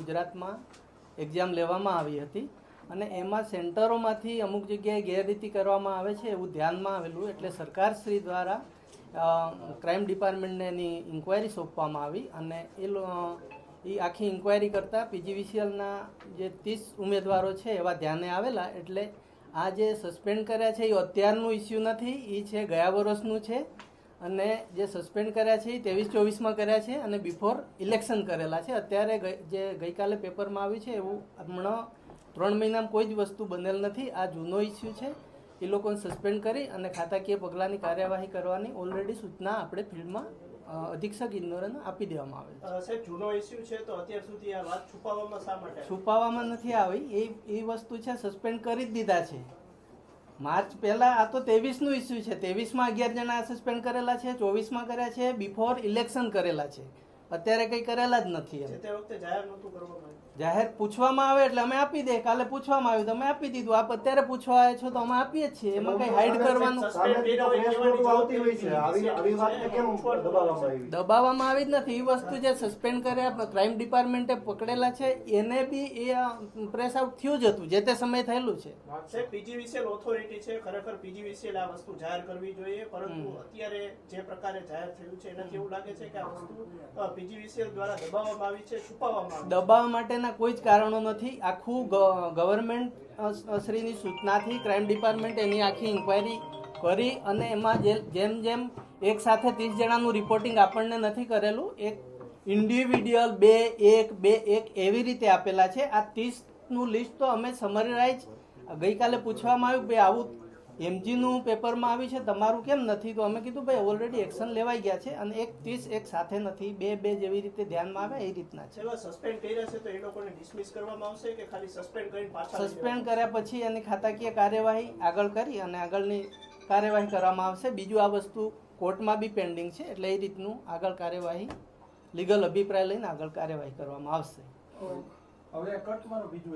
ગુજરાતમાં એક્ઝામ લેવામાં આવી હતી અને એમાં સેન્ટરોમાંથી અમુક જગ્યાએ ગેરરીતિ કરવામાં આવે છે એવું ધ્યાનમાં આવેલું, એટલે સરકારશ્રી દ્વારા ક્રાઇમ ડિપાર્ટમેન્ટને એની ઇન્ક્વાયરી સોંપવામાં આવી અને એ આખી ઇન્ક્વાયરી કરતાં પીજીવીસીએલના જે 30 ઉમેદવારો છે એવા ધ્યાને આવેલા. એટલે આ જે સસ્પેન્ડ કર્યા છે એ અત્યારનું ઇસ્યુ નથી, એ છે ગયા વર્ષનું છે અને જે સસ્પેન્ડ કર્યા છે એ 23-24માં કર્યા છે અને બિફોર ઇલેક્શન કરેલા છે. અત્યારે જે ગઈકાલે પેપરમાં આવ્યું છે એવું હમણાં 3 મહિનામાં કોઈ જ વસ્તુ બનેલ નથી. આ જૂનો ઇસ્યુ છે. એ લોકોને સસ્પેન્ડ કરી અને ખાતાકીય પગલાંની કાર્યવાહી કરવાની ઓલરેડી સૂચના આપણે ફિલ્ડમાં અધિક્ષક ઇન્દોરને આપી દેવામાં આવેલ છે. સાહેબ, જૂનો ઇસ્યુ છે તો અત્યાર સુધી આ વાત છુપાવવામાં શા માટે? છુપાવવામાં નથી આવી, એ વસ્તુ છે સસ્પેન્ડ કરી જ દીધા છે માર્ચ પહેલા. આ તો 23નું ઇસ્યુ છે. 23માં 11 જણા સસ્પેન્ડ કરેલા છે, 24માં કર્યા છે, બિફોર ઇલેક્શન કરેલા છે. અત્યારે કંઈ કરેલા જ નથી. તે વખતે જાહેર નહોતું કરવામાં આવ્યું. જાહેર પૂછવામાં આવે એટલે અમે આપી દે. કાલે પૂછવામાં આવ્યું તો અમે આપી દીધું. આપ અત્યારે પૂછવા આવ્યા છો તો અમે આપીએ જ છીએ. એમાં કઈ હાઈડ કરવાનું દબાવવામાં આવી જ નથી. એ વસ્તુ જે સસ્પેન્ડ કર્યા ક્રાઇમ ડિપાર્ટમેન્ટે પકડેલા છે એને બી એ પ્રેસ આઉટ થયું જ હતું, જે તે સમયે થયેલું છે. સાહેબ, પીજીવીસીએલ ઓથોરિટી છે, ખરેખર પીજીવીસીએલ આ વસ્તુ જાહેર કરવી જોઈએ, પરંતુ અત્યારે જે પ્રકારે જાહેર થયું છે એનાથી એવું લાગે છે કે આ વસ્તુ પીજીવીસીએલ દ્વારા દબાવવામાં આવી છે, છુપાવવામાં આવી છે. દબાવવા માટેના કોઈ જ કારણો નથી. આખું ગવર્મેન્ટ શ્રીની સૂચનાથી ક્રાઇમ ડિપાર્ટમેન્ટ એની આખી ઇન્ક્વાયરી કરી અને એમાં જેમ એક સાથે 30 જણાનું રિપોર્ટિંગ આપણને નથી કરેલું, એક ઇન્ડિવિડ્યુઅલ 2-1-2-1 એવી રીતે આપેલા છે. આ 30નું લિસ્ટ તો અમે સમરાઇઝ ગઈકાલે પૂછવામાં આવ્યું કે આવું એમજીનું પેપરમાં આવી છે, તમારું કેમ નથી? તો અમે કીધું ભાઈ ઓલરેડી એક્શન લેવાઈ ગયા છે અને એક 30 એક સાથે નથી, 2-2 જેવી રીતે ધ્યાનમાં આવે એ રીતના છે. સસ્પેન્ડ કર્યા છે તો એ લોકોને ડિસમિસ કરવામાં આવશે કે ખાલી સસ્પેન્ડ કરીને પાછા? સસ્પેન્ડ કર્યા પછી એની ખાતાકીય કાર્યવાહી આગળ કરી અને આગળની કાર્યવાહી કરવામાં આવશે. બીજું આ વસ્તુ કોર્ટમાં બી પેન્ડિંગ છે, એટલે એ રીતનું આગળ કાર્યવાહી લીગલ અભિપ્રાય લઈને આગળ કાર્યવાહી કરવામાં આવશે. હવે કટ મારો બીજું